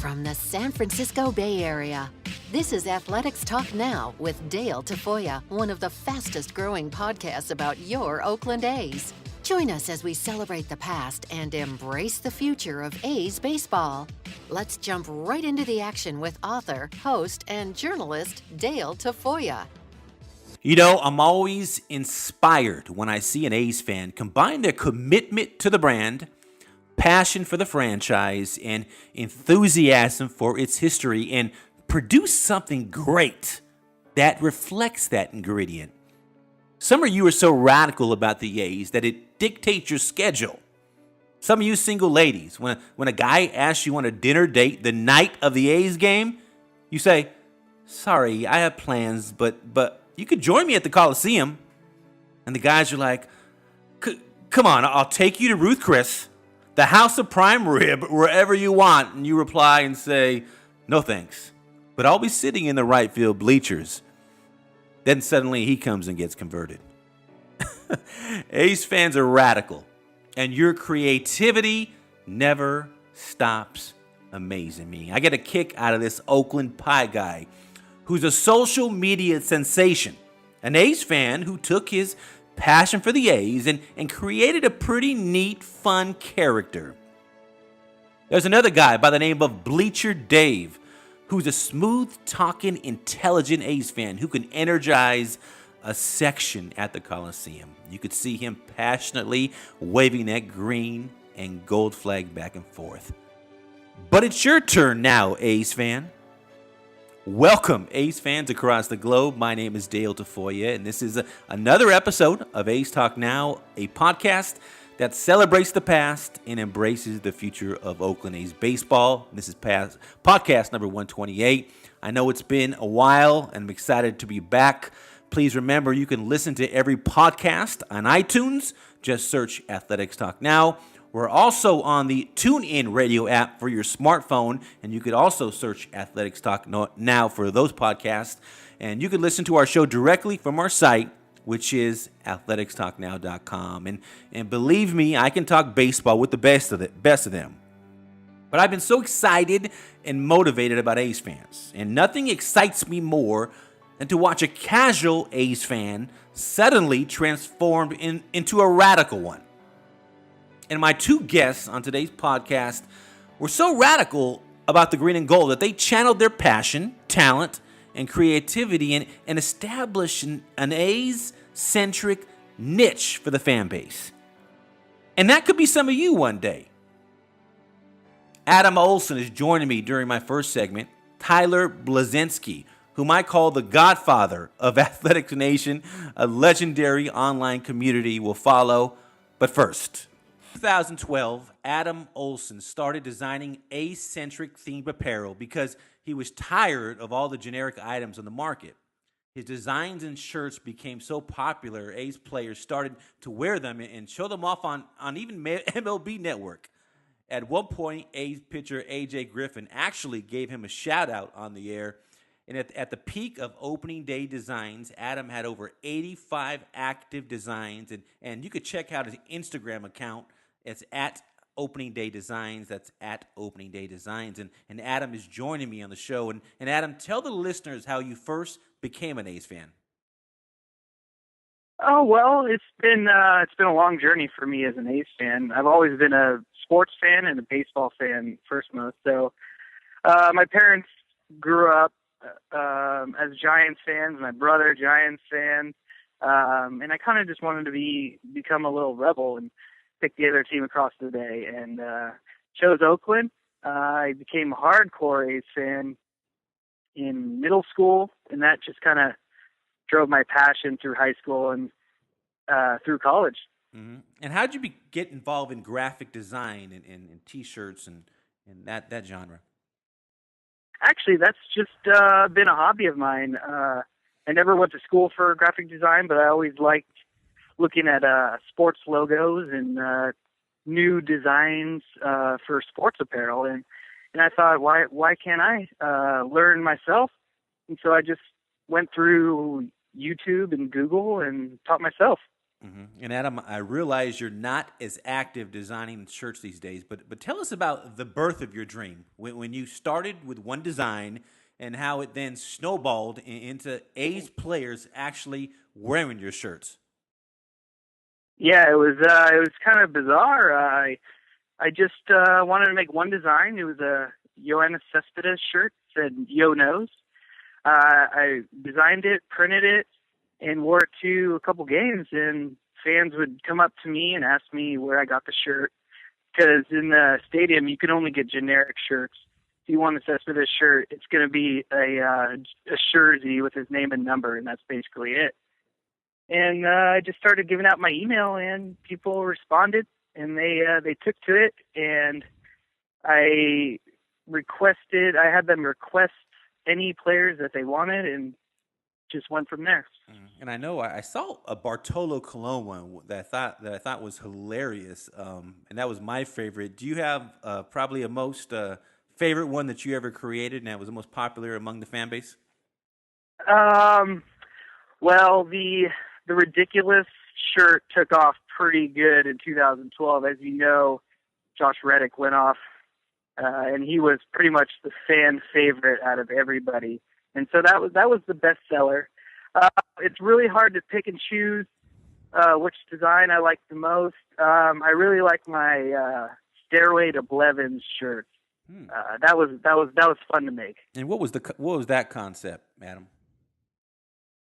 from the San Francisco Bay Area. This is Athletics Talk Now with Dale Tafoya, one of the fastest growing podcasts about your Oakland A's. Join us as we celebrate the past and embrace the future of A's baseball. Let's jump right into the action with author, host, and journalist Dale Tafoya. You know, I'm always inspired when I see an A's fan combine their commitment to the brand, passion for the franchise, and enthusiasm for its history and produce something great that reflects that ingredient. Some of you are so radical about the A's that it dictates your schedule. Some of you single ladies, when a guy asks you on a dinner date the night of the A's game, you say, "Sorry, I have plans, but you could join me at the Coliseum." And the guys are like, "Come on, I'll take you to Ruth Chris, the House of Prime Rib, wherever you want." And you reply and say, "No thanks, but I'll be sitting in the right field bleachers." Then suddenly he comes and gets converted. A's fans are radical, and your creativity never stops amazing me. I get a kick out of this Oakland Pie guy who's a social media sensation, an A's fan who took his passion for the A's and created a pretty neat, fun character. There's another guy by the name of Bleacher Dave, who's a smooth-talking, intelligent A's fan who can energize a section at the Coliseum. You could see him passionately waving that green and gold flag back and forth. But it's your turn now, A's fan. Welcome, A's fans across the globe. My name is Dale Tafoya, and this is another episode of A's Talk Now, a podcast that celebrates the past and embraces the future of Oakland A's baseball. This is podcast number 128. I know it's been a while, and I'm excited to be back. Please remember, you can listen to every podcast on iTunes. Just search Athletics Talk Now. We're also on the TuneIn radio app for your smartphone, and you could also search Athletics Talk Now for those podcasts. And you can listen to our show directly from our site, which is athleticstalknow.com. And believe me, I can talk baseball with the best of them. But I've been so excited and motivated about A's fans, and nothing excites me more than to watch a casual A's fan suddenly transformed into a radical one. And my two guests on today's podcast were so radical about the green and gold that they channeled their passion, talent, and creativity and established an A's-centric niche for the fan base. And that could be some of you one day. Adam Olsen is joining me during my first segment. Tyler Bleszinski, whom I call the godfather of Athletics Nation, a legendary online community, will follow. But first, 2012, Adam Olsen started designing A's-centric themed apparel because he was tired of all the generic items on the market. His designs and shirts became so popular, A's players started to wear them and show them off on even MLB Network. At one point, A's pitcher A.J. Griffin actually gave him a shout-out on the air. And at the peak of opening day designs, Adam had over 85 active designs. And you could check out his Instagram account. It's at Opening Day Designs. That's at Opening Day Designs. And Adam is joining me on the show. And Adam, tell the listeners how you first became an A's fan. Oh, well, it's been a long journey for me as an A's fan. I've always been a sports fan and a baseball fan first most. So my parents grew up as Giants fans, my brother Giants fan, and I kind of just wanted to become a little rebel and pick the other team across the bay, and chose Oakland. I became a hardcore A's fan in middle school, and that just kind of drove my passion through high school and through college. Mm-hmm. And how did you get involved in graphic design and T-shirts and that genre? Actually, that's just been a hobby of mine. I never went to school for graphic design, but I always liked looking at sports logos and new designs for sports apparel, and I thought, why can't I learn myself? And so I just went through YouTube and Google and taught myself. And Adam, I realize you're not as active designing shirts these days, but tell us about the birth of your dream when you started with one design and how it then snowballed into A's players actually wearing your shirts. Yeah, it was kind of bizarre. I just wanted to make one design. It was a Yoenis Cespedes shirt, said Yo Knows. I designed it, printed it, and wore it to a couple games, and fans would come up to me and ask me where I got the shirt, because in the stadium you can only get generic shirts. If you want a Cespedes shirt, it's going to be a jersey with his name and number, and that's basically it. And I just started giving out my email, and people responded, and they took to it, and I had them request any players that they wanted, and just went from there. And I know I saw a Bartolo Colon one that I thought was hilarious, and that was my favorite. Do you have probably a most favorite one that you ever created, and that was the most popular among the fan base? Well, the ridiculous shirt took off pretty good in 2012. As you know, Josh Reddick went off, and he was pretty much the fan favorite out of everybody. And so that was the best seller. It's really hard to pick and choose which design I like the most. I really like my Stairway to Blevins shirt. That was fun to make. And what was that concept, Adam?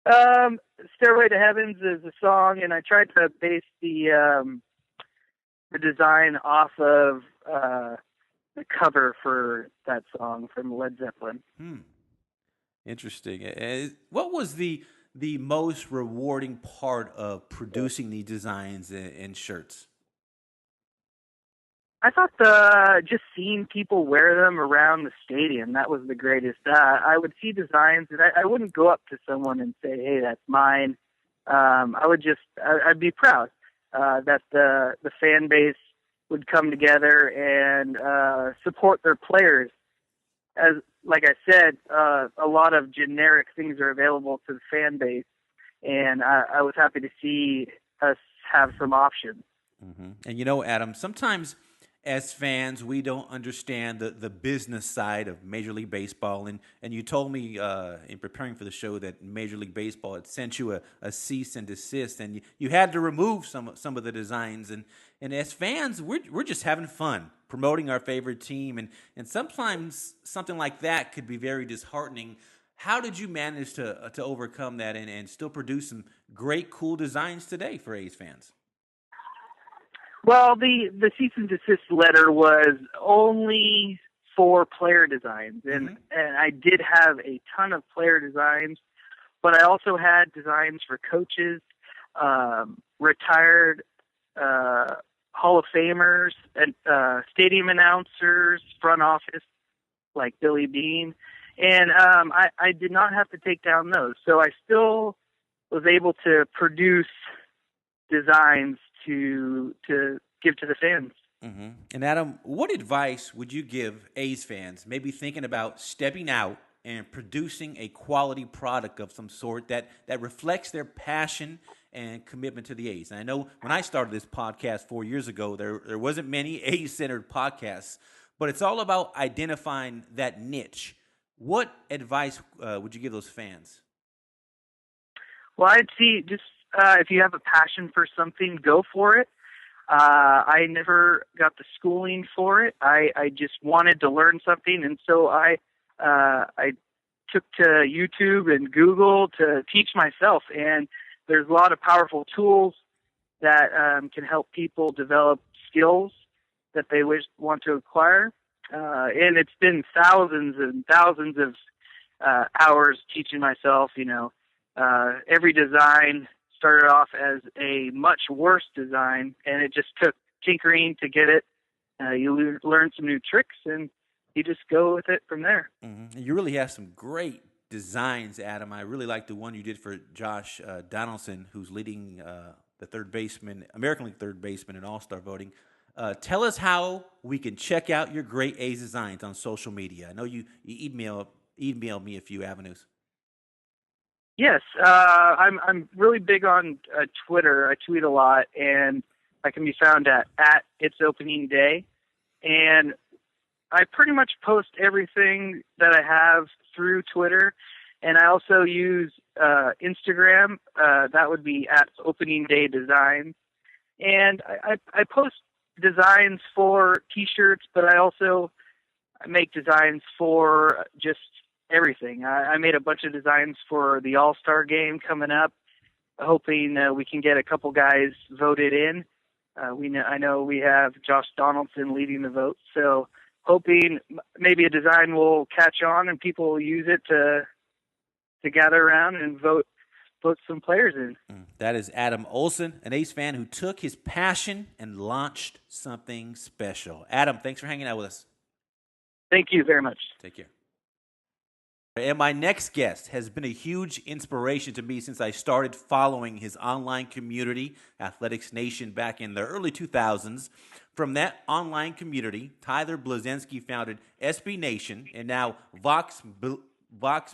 Stairway to Heavens is a song, and I tried to base the design off of the cover for that song from Led Zeppelin. Interesting. What was the most rewarding part of producing these designs and shirts? I thought just seeing people wear them around the stadium, that was the greatest. I would see designs, and I wouldn't go up to someone and say, "Hey, that's mine." I'd be proud that the fan base would come together and support their players. As like I said, a lot of generic things are available to the fan base, and I was happy to see us have some options. And you know, Adam, sometimes as fans, we don't understand the business side of Major League Baseball. And you told me in preparing for the show that Major League Baseball had sent you a cease and desist, and you had to remove some of the designs. And as fans, we're just having fun promoting our favorite team. And sometimes something like that could be very disheartening. How did you manage to overcome that and still produce some great, cool designs today for A's fans? Well, the cease and desist letter was only for player designs, and I did have a ton of player designs, but I also had designs for coaches, retired Hall of Famers, and stadium announcers, front office, like Billy Beane, and I did not have to take down those, so I still was able to produce designs to give to the fans. And Adam, what advice would you give A's fans, maybe thinking about stepping out and producing a quality product of some sort that reflects their passion and commitment to the A's? And I know when I started this podcast 4 years ago, there wasn't many A's-centered podcasts, but it's all about identifying that niche. What advice would you give those fans? Well, I'd see just if you have a passion for something, go for it. I never got the schooling for it. I just wanted to learn something, and so I took to YouTube and Google to teach myself. And there's a lot of powerful tools that can help people develop skills that they want to acquire. And it's been thousands and thousands of hours teaching myself. Every design started off as a much worse design, and it just took tinkering to get it. You learn some new tricks, and you just go with it from there. You really have some great designs, Adam. I really like the one you did for Josh Donaldson, who's leading the American League third baseman in All-Star voting. Tell us how we can check out your great A's designs on social media. I know you emailed me a few avenues. Yes, I'm really big on Twitter. I tweet a lot, and I can be found at It's Opening Day. And I pretty much post everything that I have through Twitter, and I also use Instagram. That would be at Opening Day Design. And I post designs for T-shirts, but I also make designs for just everything. I made a bunch of designs for the All-Star game coming up, hoping we can get a couple guys voted in. I know we have Josh Donaldson leading the vote, so hoping maybe a design will catch on and people will use it to gather around and vote some players in. That is Adam Olsen, an A's fan who took his passion and launched something special. Adam, thanks for hanging out with us. Thank you very much. Take care. And my next guest has been a huge inspiration to me since I started following his online community, Athletics Nation, back in the early 2000s. From that online community, Tyler Bleszinski founded SB Nation and now Vox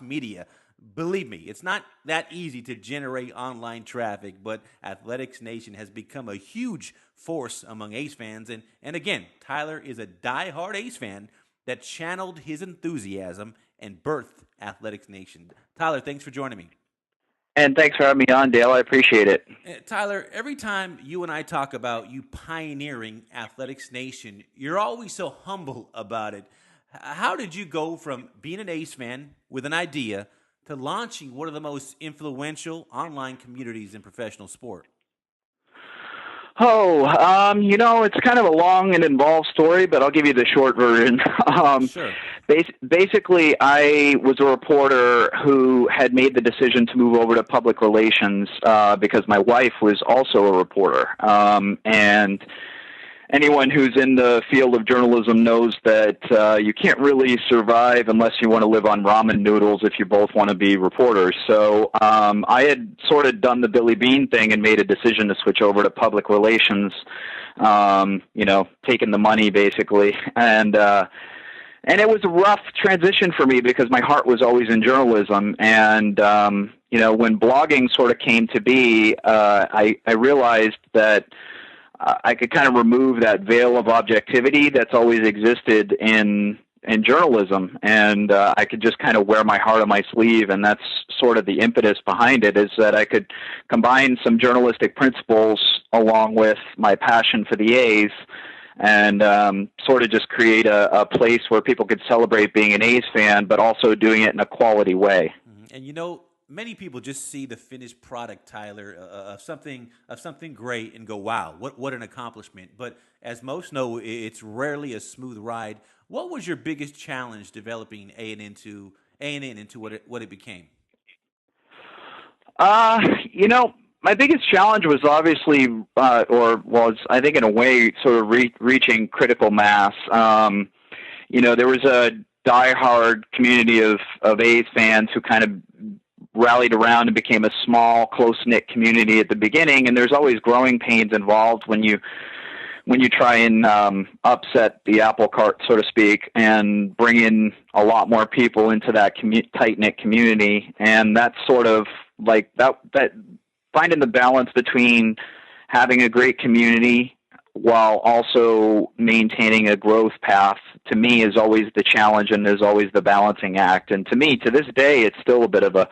Media. Believe me, it's not that easy to generate online traffic, but Athletics Nation has become a huge force among A's fans. And again, Tyler is a diehard A's fan that channeled his enthusiasm and birthed Athletics Nation. Tyler, thanks for joining me. And thanks for having me on, Dale. I appreciate it. Tyler, every time you and I talk about you pioneering Athletics Nation, you're always so humble about it. How did you go from being an A's fan with an idea to launching one of the most influential online communities in professional sport? It's kind of a long and involved story, but I'll give you the short version. Sure. Basically, I was a reporter who had made the decision to move over to public relations because my wife was also a reporter. And anyone who's in the field of journalism knows that you can't really survive unless you want to live on ramen noodles if you both want to be reporters. So I had sort of done the Billy Bean thing and made a decision to switch over to public relations, taking the money basically. And it was a rough transition for me because my heart was always in journalism. And, when blogging sort of came to be, I realized that I could kind of remove that veil of objectivity that's always existed in journalism, and I could just kind of wear my heart on my sleeve, and that's sort of the impetus behind it, is that I could combine some journalistic principles along with my passion for the A's and sort of just create a place where people could celebrate being an A's fan, but also doing it in a quality way. And many people just see the finished product, Tyler, of something great and go, "Wow, what an accomplishment!" But as most know, it's rarely a smooth ride. What was your biggest challenge developing A&N into what it became? My biggest challenge was obviously, I think in a way, sort of reaching critical mass. There was a diehard community of A's fans who kind of rallied around and became a small, close-knit community at the beginning, and there's always growing pains involved when you try and upset the apple cart, so to speak, and bring in a lot more people into that tight-knit community. And that's sort of like that finding the balance between having a great community while also maintaining a growth path, to me, is always the challenge and is always the balancing act. And to me, to this day, it's still a bit of a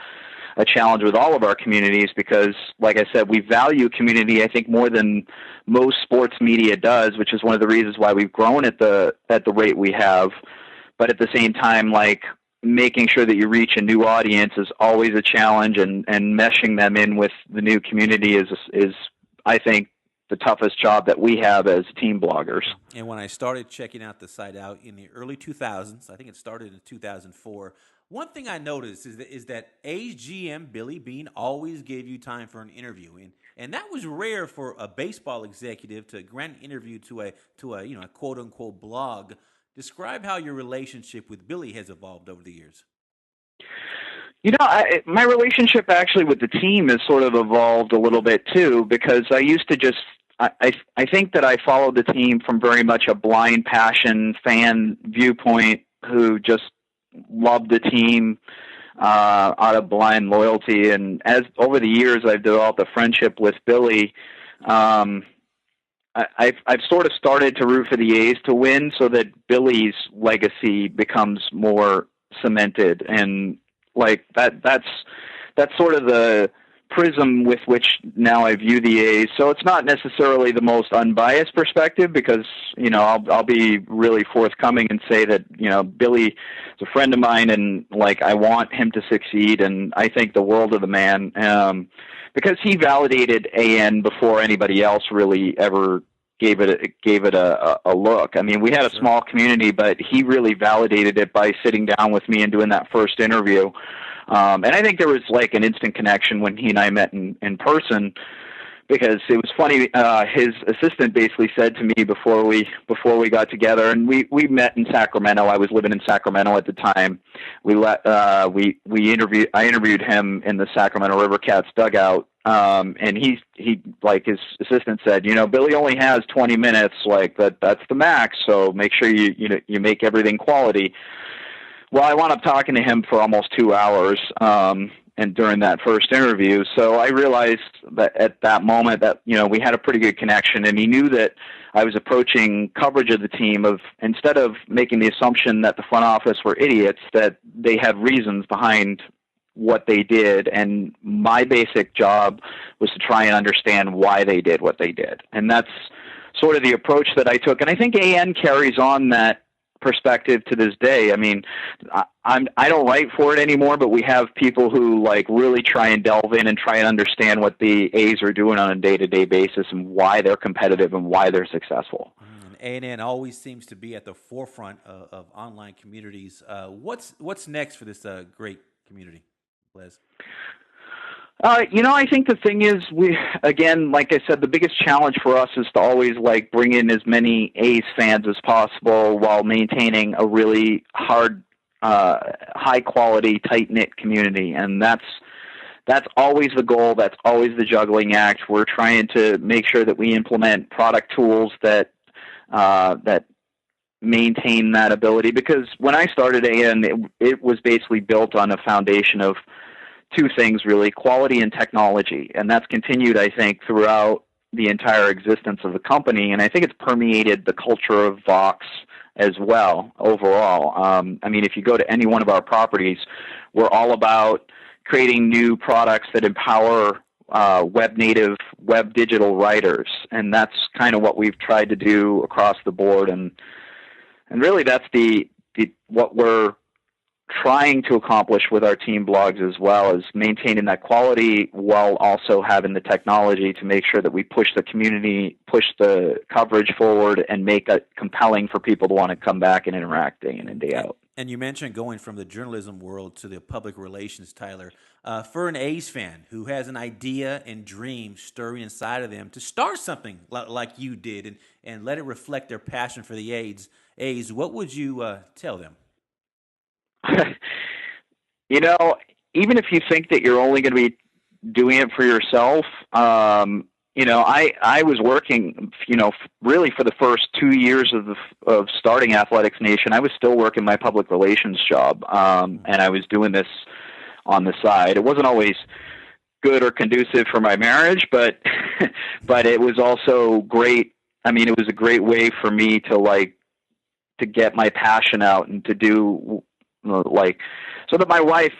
challenge with all of our communities because, like I said, we value community, I think, more than most sports media does, which is one of the reasons why we've grown at the rate we have. But at the same time, like, making sure that you reach a new audience is always a challenge, and meshing them in with the new community is I think, the toughest job that we have as team bloggers. And when I started checking out the site out in the early 2000s, I think it started in 2004, one thing I noticed is that A's GM Billy Bean always gave you time for an interview, and that was rare for a baseball executive to grant an interview to a quote unquote blog. Describe how your relationship with Billy has evolved over the years. My relationship actually with the team has sort of evolved a little bit too, because I used to just I think that I followed the team from very much a blind passion fan viewpoint who just loved the team out of blind loyalty. And as over the years I've developed a friendship with Billy, I've sort of started to root for the A's to win so that Billy's legacy becomes more cemented. And like that's sort of the prism with which now I view the A's. So it's not necessarily the most unbiased perspective because, I'll be really forthcoming and say that, Billy is a friend of mine and like I want him to succeed and I think the world of the man because he validated AN before anybody else really ever gave it a look. I mean, we had a small community, but he really validated it by sitting down with me and doing that first interview. And I think there was like an instant connection when he and I met in person because it was funny. His assistant basically said to me before we got together, and we met in Sacramento. I was living in Sacramento at the time. I interviewed him in the Sacramento River Cats dugout. And he like his assistant said, Billy only has 20 minutes, like that's the max. So make sure you make everything quality. Well, I wound up talking to him for almost 2 hours, and during that first interview. So I realized that at that moment that, we had a pretty good connection and he knew that I was approaching coverage of the team instead of making the assumption that the front office were idiots, that they had reasons behind what they did. And my basic job was to try and understand why they did what they did. And that's sort of the approach that I took. And I think AN carries on that perspective to this day. I mean, I don't write for it anymore, but we have people who like really try and delve in and try and understand what the A's are doing on a day-to-day basis and why they're competitive and why they're successful. And AN always seems to be at the forefront of online communities. What's next for this great community, Les? I think the thing is, like I said, the biggest challenge for us is to always like bring in as many A's fans as possible while maintaining a really high quality, tight knit community. And that's always the goal. That's always the juggling act. We're trying to make sure that we implement product tools that maintain that ability. Because when I started AN, it was basically built on a foundation of two things really, quality and technology. And that's continued, I think, throughout the entire existence of the company. And I think it's permeated the culture of Vox as well overall. I mean, if you go to any one of our properties, we're all about creating new products that empower web native, web digital writers. And that's kind of what we've tried to do across the board. And really that's what we're trying to accomplish with our team blogs as well, as maintaining that quality while also having the technology to make sure that we push the community, push the coverage forward, and make it compelling for people to want to come back and interact day in and day out. And you mentioned going from the journalism world to the public relations, Tyler. For an A's fan who has an idea and dream stirring inside of them to start something like you did and let it reflect their passion for the A's, what would you tell them? Even if you think that you're only going to be doing it for yourself, I was working, really for the first 2 years of starting Athletics Nation. I was still working my public relations job, and I was doing this on the side. It wasn't always good or conducive for my marriage, but it was also great. I mean, it was a great way for me to get my passion out and to do so that my wife,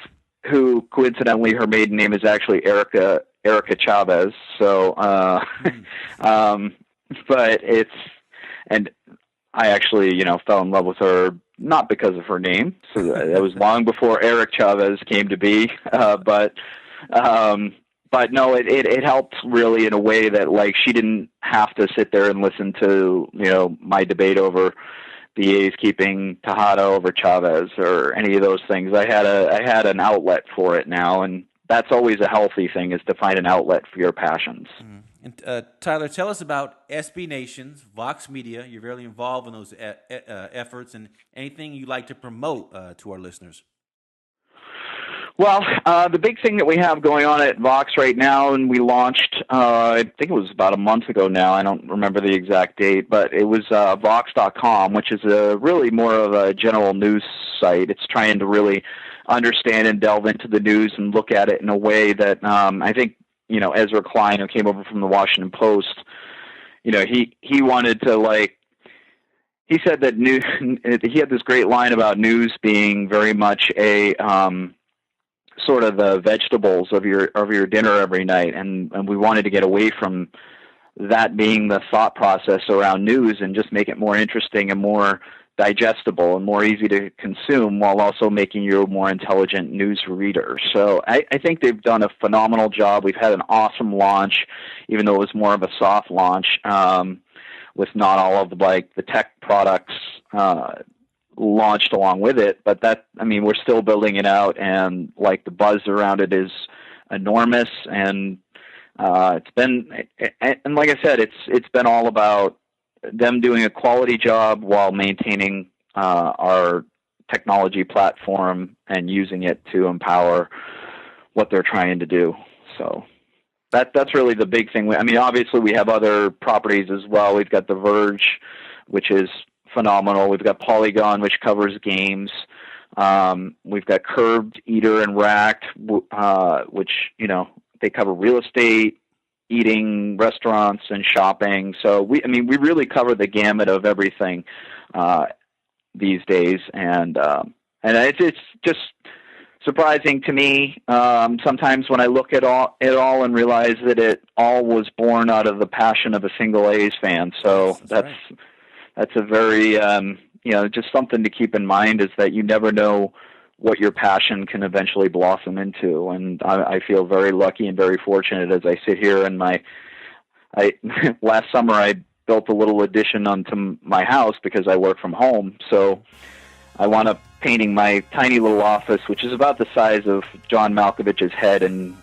who coincidentally her maiden name is actually Erica Chavez. So, but and I actually, fell in love with her not because of her name. So that was long before Eric Chavez came to be. But no, it helped really in a way that she didn't have to sit there and listen to, my debate over the A's keeping Tejada over Chavez or any of those things. I had an outlet for it now, and that's always a healthy thing, is to find an outlet for your passions. Mm-hmm. And Tyler, tell us about SB Nations, Vox Media. You're very involved in those efforts, and anything you'd like to promote to our listeners. Well, the big thing that we have going on at Vox right now, and we launched, I think it was about a month ago now. I don't remember the exact date, but it was Vox.com, which is really more of a general news site. It's trying to really understand and delve into the news and look at it in a way that I think, Ezra Klein, who came over from the Washington Post, he wanted to he said that news. He had this great line about news being very much a sort of the vegetables of your dinner every night, and we wanted to get away from that being the thought process around news and just make it more interesting and more digestible and more easy to consume, while also making you a more intelligent news reader. So I think they've done a phenomenal job. We've had an awesome launch, even though it was more of a soft launch, with not all of the tech products launched along with it. But we're still building it out, and the buzz around it is enormous. And it's been, and like I said, it's been all about them doing a quality job while maintaining our technology platform and using it to empower what they're trying to do. So that's really the big thing. Obviously we have other properties as well. We've got The Verge, which is phenomenal. We've got Polygon, which covers games. We've got Curbed, Eater, and Racked, which, they cover real estate, eating, restaurants, and shopping. So we really cover the gamut of everything these days, and it's just surprising to me sometimes when I look at it all and realize that it all was born out of the passion of a single A's fan. So that's a very just something to keep in mind, is that you never know what your passion can eventually blossom into. And I feel very lucky and very fortunate as I sit here in last summer I built a little addition onto my house because I work from home. So I wound up painting my tiny little office, which is about the size of John Malkovich's head, and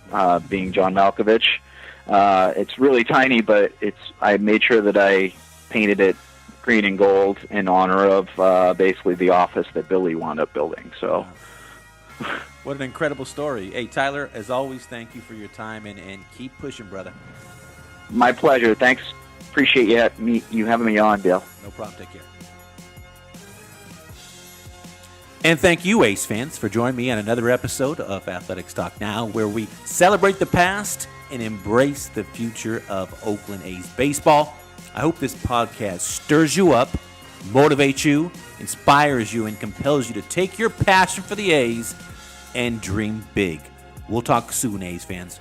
being John Malkovich. It's really tiny, but I made sure that I painted it green and gold in honor of basically the office that Billy wound up building. So, what an incredible story. Hey, Tyler, as always, thank you for your time, and keep pushing, brother. My pleasure. Thanks. Appreciate you having me on, Dale. No problem. Take care. And thank you, Ace fans, for joining me on another episode of Athletics Talk Now, where we celebrate the past and embrace the future of Oakland A's baseball. I hope this podcast stirs you up, motivates you, inspires you, and compels you to take your passion for the A's and dream big. We'll talk soon, A's fans.